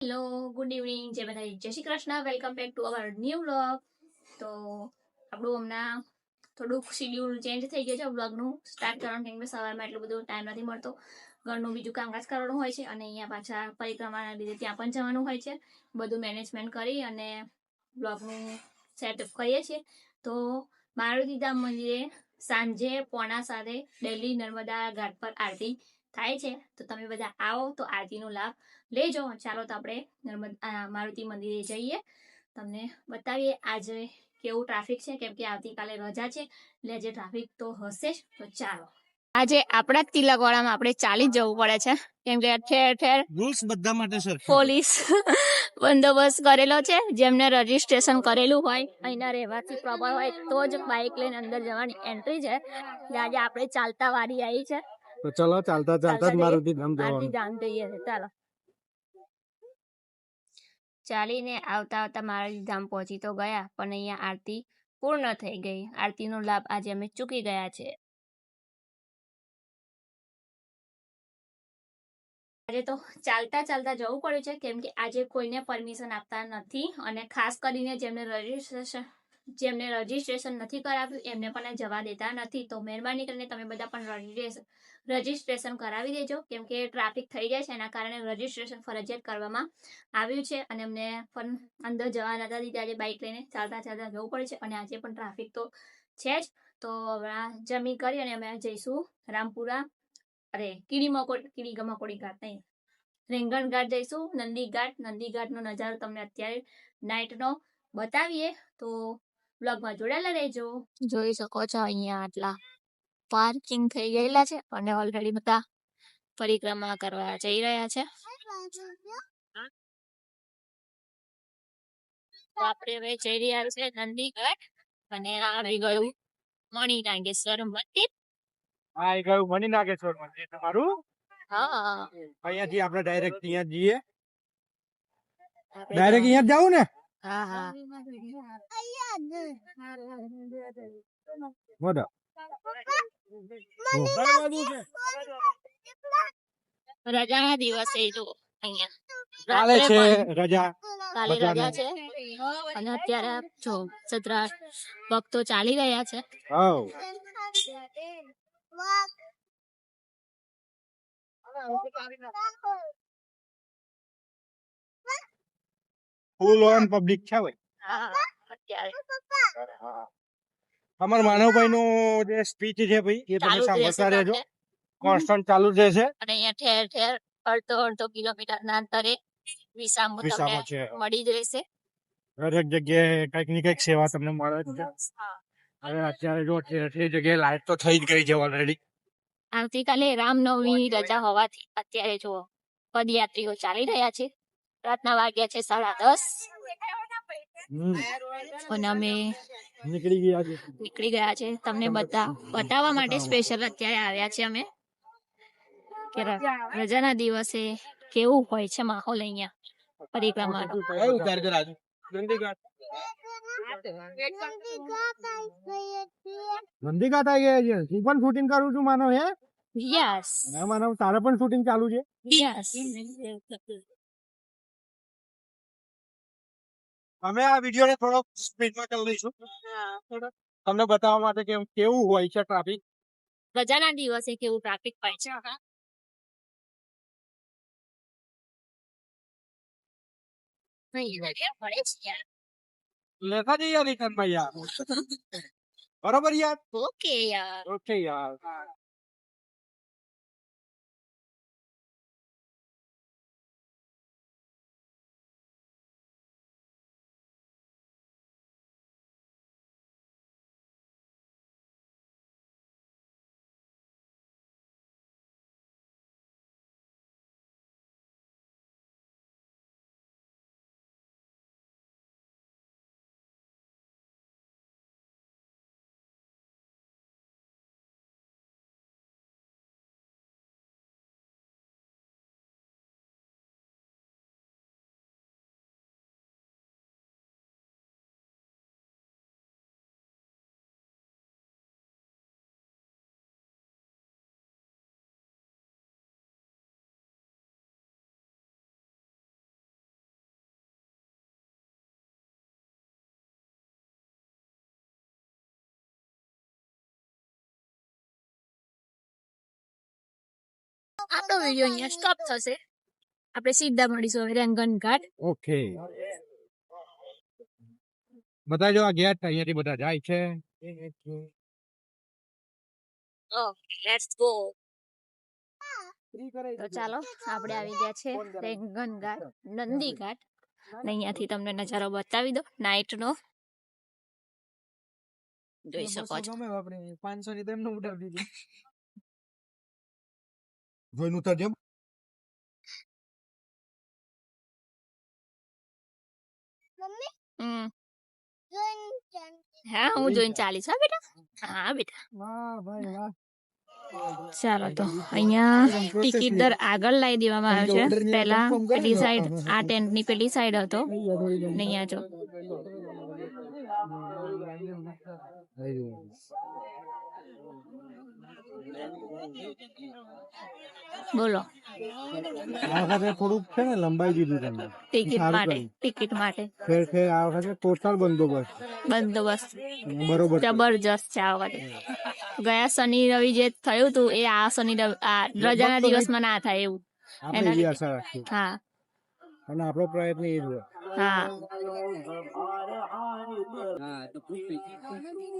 Hello, good evening, જય માતાજી, જય Shri Krishna. Welcome back to our new vlog. તો આપણું હમણાં થોડુંક શિડ્યુલ ચેન્જ થઈ ગયું છે વ્લોગનું સ્ટાર્ટ કરવાનું, કેમ કે સવારમાં એટલું બધું ટાઈમ નથી મળતો. ઘરનું બીજું કામકાજ કરવાનું હોય છે અને અહીંયા પાછા પરિક્રમાના લીધે ત્યાં પણ જવાનું હોય છે. બધું મેનેજમેન્ટ કરી અને વ્લોગનું સેટઅપ કરીએ છીએ. તો મારુતિધામ મંદિરે સાંજે 6:45 ડેલી નર્મદા ઘાટ પર આરતી થાય છે. તો તમે બધા આવો તો આરતીનો લાભ લેજો. ચાલો તો આપણે મારુતિ મંદિરે જઈએ, તમને બતાવીએ આજે કેવું ટ્રાફિક છે, કેમ કે આવતીકાલે રજા છે એટલે આજે ટ્રાફિક તો હશે જ. તો ચાલો, આજે આપણા તિલકવાડામાં આપણે ચાલી જ જવું પડે છે, કેમ કે ઠેર ઠેર રૂલ્સ બધા માટે સર પોલીસ બંદોબસ્ત કરેલો છે. જેમને રજીસ્ટ્રેશન કરેલું હોય, અહીંના રહેવાસી પ્રોપર હોય તો જ બાઇક લઈને અંદર જવાની એન્ટ્રી છે. આજે આપણે ચાલતા વારી આવી છે, તો ચલો ચાલતા ચાલતા જ મારુતિધામ જવાનું. ધામ જઈએ છે. ચાલો, ચાલીને આવતા આવતા મારુતિધામ પહોંચી તો ગયા, પણ અહીંયા આરતી પૂર્ણ થઈ ગઈ. આરતીનો લાભ આજે અમે ચૂકી ગયા છે. આજે તો ચાલતા ચાલતા જવું પડ્યું છે, કેમ કે આજે કોઈને પરમિશન આપતા નથી અને ખાસ કરીને જેમને રજીસ્ટ્રેશન નથી કરાવ્યું એમને પણ જવા દેતા નથી. તો મહેરબાની કરીને તમે બધા પણ રજીસ્ટ્રેશન કરાવી દેજો, કેમ કે ટ્રાફિક થઈ જાય છે. એના કારણે રજીસ્ટ્રેશન ફરજિયાત કરવામાં આવ્યું છે અને અમને પણ અંદર જવા નતા દીધા. આજે બાઇક લઈને ચાલતા ચાલતા જવું પડે છે અને આજે પણ ટ્રાફિક તો છે જ. તો હમણાં જમી કરી અને અમે જઈશું રામપુરા, કીડી મકોડી ઘાટ નહીં, રેંગણ ઘાટ જઈશું. નંદી ઘાટનો નજારો તમને અત્યારે નાઇટનો બતાવીએ, તો બ્લોગમાં જોડાયેલા રહેજો. જોઈ શકો છો અહીંયા આટલા પાર્કિંગ થઈ ગયેલા છે અને ઓલરેડી બધા પરિક્રમા કરવા જઈ રહ્યા છે. આપણે હવે જઈ રહ્યા છે નંદીઘાટ અને આવી ગયું મણિનાગેશ્વર મંદિર. આ ગયું મણિનાગેશ્વર મંદિર તમારું. હા, અહીંયાથી આપણે ડાયરેક્ટ ત્યાં જઈએ. ડાયરેક્ટ અહીંયા જ જાવું ને. હા હા, બોલો. રજાના દિવસે જો અહીંયા કાલે રાત્રે છે પણ રજા. કાલે રજા છે અને અત્યારે જો સતરા ભક્તો ચાલી રહ્યા છે. હવ ફૂલ ઓન પબ્લિક છે ભાઈ. હા, અત્યારે અમાર માનવભાઈ નું જે સ્પીચ છે ભાઈ એ તમે ચાલુ જ રહેશે સાંભળતા રહેજો. તમને. કોન્સ્ટન્ટ ચાલુ જ રહેશે. અને અહીંયા ઠેર ઠેર અડધો કિલોમીટરના અંતરે વિસામો તમને વિસામો છે. મળી જ રહેશે. દરેક જગ્યાએ કઈક ની કઈક સેવા તમને મળે જ છે. હા, હવે અત્યારે જો ઠેર ઠેર જગ્યાએ લાઈટ તો થઈ જ ગઈ છે ઓલરેડી. આવતીકાલે રામનવમીની રજા હોવાથી અત્યારે જો પદયાત્રીઓ ચાલી રહ્યા છે. રાતના વાગ્યા છે 10:30 અને અમે નીકળી ગયા છે. તમને બતાવવા માટે સ્પેશિયલ અત્યારે આવ્યા છે અમે, કે રજાના દિવસે કેવું હોય છે માહોલ અહીંયા પરિક્રમાનો. નંદીઘાટ આવી ગયા છે. હું પણ શૂટિંગ કરું છું માનો હે. યસ માનો તારે પણ શૂટિંગ ચાલુ છે. યસ, અમે આ વિડીયો ને થોડો સ્પીડમાં કરી લઈશું તમને બતાવવા માટે કે કેવું હોય છે ટ્રાફિક. રજાના દિવસે કેવું ટ્રાફિક હોય છે. લેતા જઈએ રિટર્ન માં યાર. બરોબર યાર. ઓકે યાર. ઓકે યાર. આપણો વિડીયો અહીંયા સ્ટોપ થશે. આપણે સીધા મળીશું હવે રેંગન ઘાટ. ઓકે, બધા જો આ ગેટ અહીંયાથી બધા જાય છે. Let's go. તો ચાલો આપણે આવી ગયા છે રેંગન ઘાટ, નંદી ઘાટ. ને અહીંયાથી તમને નજારો બતાવી દો નાઈટ નો. જોઈ શકો છો. 500 ની તેમને ઉડાવી દીધી. જોઈનું તો જેમ હમ. હા હું જોઈને ચાલીશ. હા બેટા, હા બેટા. વાહ ભાઈ વાહ. ચાલો તો અહીંયા ટિકિટ દર આગળ લાવી દેવામાં આવ્યો છે. પહેલા પેલી સાઈડ આ ટેન્ટ ની પેલી સાઈડ હતો ને અહીંયા જો. બોલો આ વખતે થોડુંક છે ને લંબાઈ દીધું તમને ટિકિટ સારું માટે, કર્યું. ટિકિટ માટે ખેર ખેર આ વખતે ટોટલ બંદોબસ્ત બંદોબસ્ત બરોબર છે. જબરજસ્ત છે આ વખતે. ગયા શનિ રવિ જે થયું હતું એ આ શનિ રવિ આ રજાના દિવસમાં ના થાય એવું. આપણે એવી આશા રાખીએ હા અને આપણો પ્રયત્ન એ જ હોય. હા.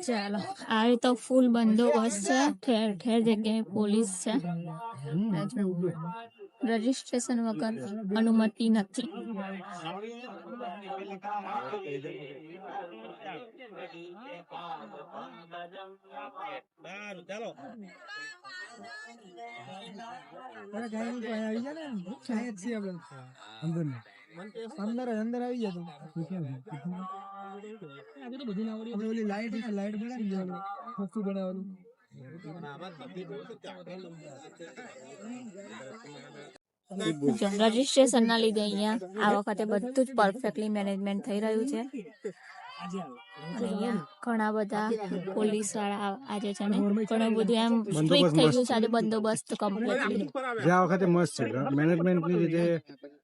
ચાલો આવી તો ફૂલ બંદોબસ્ત છે. ઠેર ઠેર જગ્યાએ પોલીસ છે. રજીસ્ટ્રેશન વગર અનુમતિ નથી. અરે ગાયનું તો અહીંયા આવી ગયા ને, અહીંયા જ છીએ આપણે. અંદર આવી ગયા તો આપણે ઓલી લાઈટ બનાવી દેવાનું, ખોખું બનાવવાનું. રજીસ્ટ્રેશન ના લીધે અહીંયા આ વખતે બધું જ પરફેક્ટલી મેનેજમેન્ટ થઈ રહ્યું છે. અહીંયા ઘણા બધા પોલીસ વાળા આજે છે ને ઘણું બધું એમ સ્ટ્રિક્ટ થઈ ગયું છે. આજે બંદોબસ્ત કમ્પ્લીટલી જે આ વખતે મસ્ત છે મેનેજમેન્ટની રીતે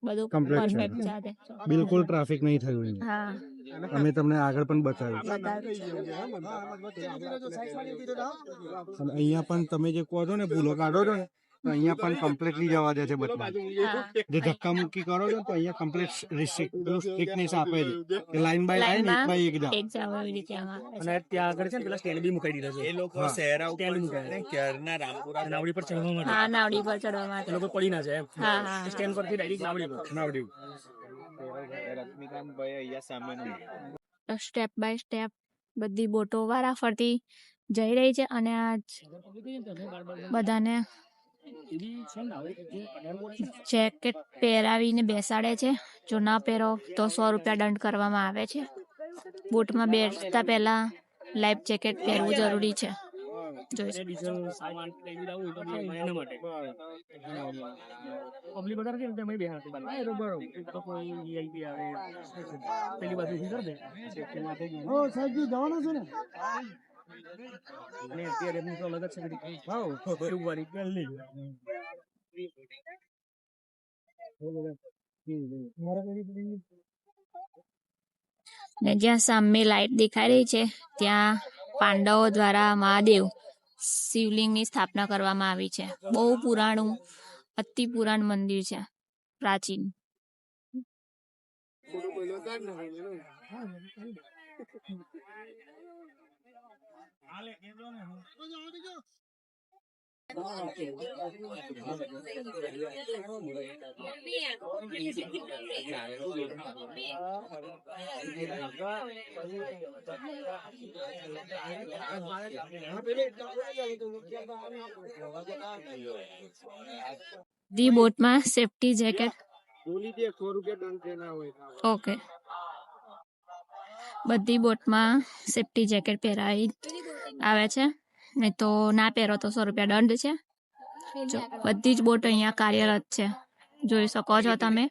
બધું Complete છે. પરફેક્ટ છે આજે. બિલકુલ ટ્રાફિક નહીં થયું અહીં. હા અમે તમને આગળ પણ બતાવ્યું બતાવ્યું છે. અને અહીંયા પણ તમે જે કહો છો ને ભૂલો કાઢો છો ને તો અહીંયા પણ કમ્પ્લીટલી જવા દે છે બધા. હા જે ધક્કા મુક્કી કરો છો તો અહીંયા કમ્પ્લીટ સ્ટ્રિક્ટનેસ આપે છે કે લાઈન બાય લાઈન એક બાય એક જાઓ. એક જાવ એવી રીતે આમાં આવે છે. અને ત્યાં આગળ છે ને પેલા સ્ટેન્ડ બી મુકાઈ દીધા છે. એ લોકો શહેરા ઉપર ક્યારના રામપુરા નાવડી પર ચડવા માટે હા નાવડી પર ચડવા એ માટે. લોકો પડી ના જાય એમ. હા હા સ્ટેન્ડ પરથી ડાયરેક્ટ નાવડી પર. રશ્મિકાંતભાઈ અહીંયા સામેનું તો સ્ટેપ બાય સ્ટેપ બધી બોટો વારાફરતી જઈ રહી છે અને આજ બધાને જેકેટ પહેરાવીને બેસાડે છે. જો ના પહેરો તો 100 રૂપિયા દંડ કરવામાં આવે છે. બોટમાં બેસતા પહેલા લાઈફ જેકેટ પહેરવું જરૂરી છે. જોઈ શકો. ડીઝલ સામાન લઈ જવું હોય તો એના માટે પબ્લિક વધારે છે ને તેમાં બે હાથ બાર. હા, બરોબર. તો કોઈ VIP આવે પેલી બાજુ ઊભી કરી દે. સેફ્ટી માટે ઓ સાહેબજી જવાનું છે ને ને અત્યારે એમની તો અલગ જ છે બધી. હા એવું વાળી પહેલી ને જ્યાં સામે લાઈટ દેખાઈ રહી છે ત્યાં પાંડવો દ્વારા મહાદેવ શિવલિંગની સ્થાપના કરવામાં આવી છે. બહુ પુરાણું અતિ પુરાણ મંદિર છે, પ્રાચીન. ધી બોટમાં સેફટી જેકેટ. ઓકે, બધી બોટમાં સેફટી જેકેટ પહેરાવી આવે છે. નહીં તો ના પહેરો તો 100 રૂપિયા દંડ છે. જો બધી જ બોટ અહીંયા કાર્યરત છે, જોઈ શકો છો તમે.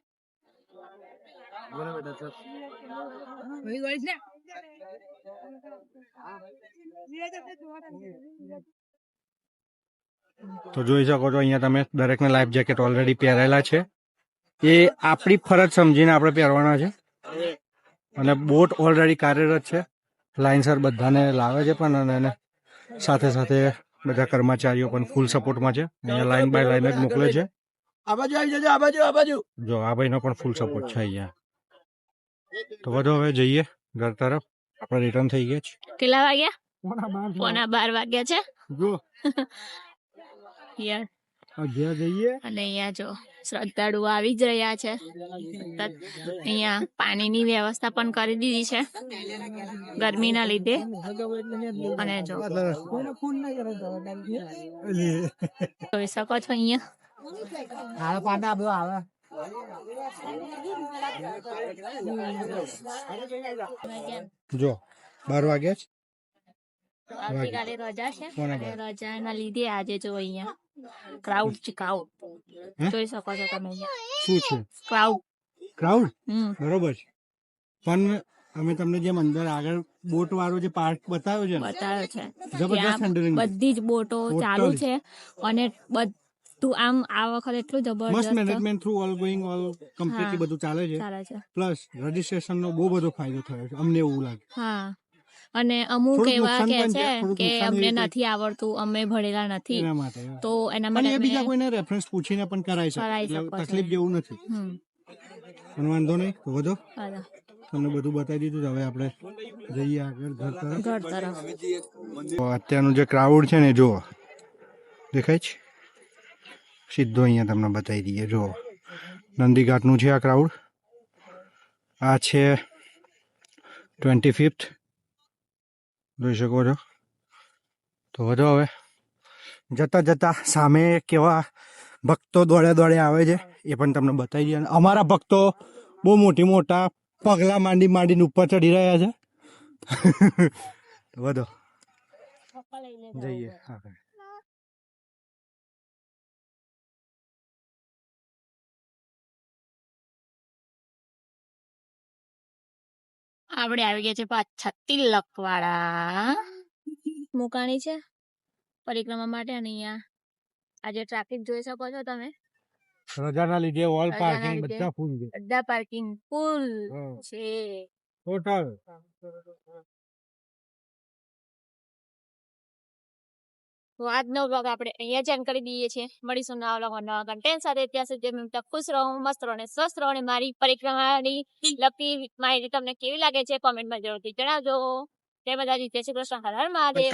તો જોઈ શકો છો અહીંયા તમે દરેકને લાઈફ જેકેટ ઓલરેડી પહેરેલા છે. એ આપણી ફરજ સમજીને આપણે પહેરવાના છે. અને બોટ ઓલરેડી કાર્યરત છે, લાઇનસર બધાને લાવે છે પણ અને એને સાથે સાથે બધા કર્મચારીઓ પણ ફૂલ સપોર્ટમાં છે. અહીંયા લાઈન બાય લાઈન જ મોકલે છે. આ બાજુ આવી જજો, આ બાજુ, આ બાજુ. જો આ ભાઈનો પણ ફૂલ સપોર્ટ છે અહીંયા. તો બધો હવે જઈએ ઘર તરફ. આપણે રિટર્ન થઈ ગયા છે. કેટલા વાગ્યા? 11:15 વાગ્યા છે. જો યાર ઘેર જઈએ. અને અહીંયા જો શ્રદ્ધાળુઓ આવી જ રહ્યા છે. અહીંયા પાણીની વ્યવસ્થા પણ કરી દીધી છે ગરમીના લીધે. અને જો જોઈ શકો છો અહીંયા જો 12 વાગ્યા છે. આવતીકાલે રજા છે કોના અને રજાના લીધે આજે જો અહીંયા ક્રાઉડ છે. ક્રાઉડ જોઈ શકો છો તમે અહીંયા શું છે? ક્રાઉડ. ક્રાઉડ બરોબર છે. પણ અમે તમને જેમ અંદર આગળ બોટ વાળો જે પાર્ક બતાવ્યો છે ને, બતાવ્યો છે જબરદસ્ત ત્યાં થંડરિંગ બધી જ બોટો ચાલુ છે અને બધું આમ આ વખત એટલું મસ્ત જબરજસ્ત management through all going all completely બધું ચાલે છે. ચાલે છે. પ્લસ રજીસ્ટ્રેશન નો બહુ બધો ફાયદો થયો છે અમને એવું લાગે. હા અને અમુક થોડુંક એવા નુકસાન કે પણ છે છે, થોડુંક કે નુકસાન અમને એવી નથી આવડતું, અમે ભણેલા નથી, એના માટે તો એના પણ માટે એ બીજા અમે કોઈને રેફરન્સ પૂછીને પણ કરાઈ કરાઈ શકે. શકો એટલે છો. તકલીફ જેવું નથી. હમ પણ વાંધો નહીં. તો વધો બરાબર. તમને બધું બતાવી દીધું. હવે આપણે જઈએ આગળ ઘર તરફ. ઘર તરફ તો અત્યારનું જે ક્રાઉડ છે ને, જુઓ દેખાય છે સીધો. અહીંયા તમને બતાવી દઈએ. જુઓ નંદીઘાટનું છે આ ક્રાઉડ. આ છે 25th જોઈ શકો છો. તો વધો હવે જતા જતા સામે કેવા ભક્તો દોડે દોડે આવે છે એ પણ તમને બતાવી દઈએ. અમારા ભક્તો બહુ મોટા પગલા માંડી માંડીને ઉપર ચડી રહ્યા છે. તો વધો જઈએ આગળ. આપણે આવી ગયા છે પાછા તિલકવાડા. મુકાણી છે પરિક્રમા માટે અને અહીંયા આજે ટ્રાફિક જોઈ શકો છો તમે. રજાના લીધે ઓલ રજાના પાર્કિંગ લીધે. બધા ફૂલ છે. બધા પાર્કિંગ ફૂલ હા. છે. ટોટલ તો આજનો બ્લોગ આપણે અહીંયા જ એન્ડ કરી દઈએ છીએ. મળીશું નવા બ્લોગ નવા કન્ટેન્ટ સાથે. ત્યાં સુધી તમે ખુશ રહો, મસ્ત રહો અને સ્વસ્થ રહો. અને મારી પરિક્રમાની લગતી માહિતી તમને કેવી લાગે છે કોમેન્ટમાં જરૂરથી જણાવજો. જય માતાજી, જય શ્રી કૃષ્ણ, હર હર મહાદેવ.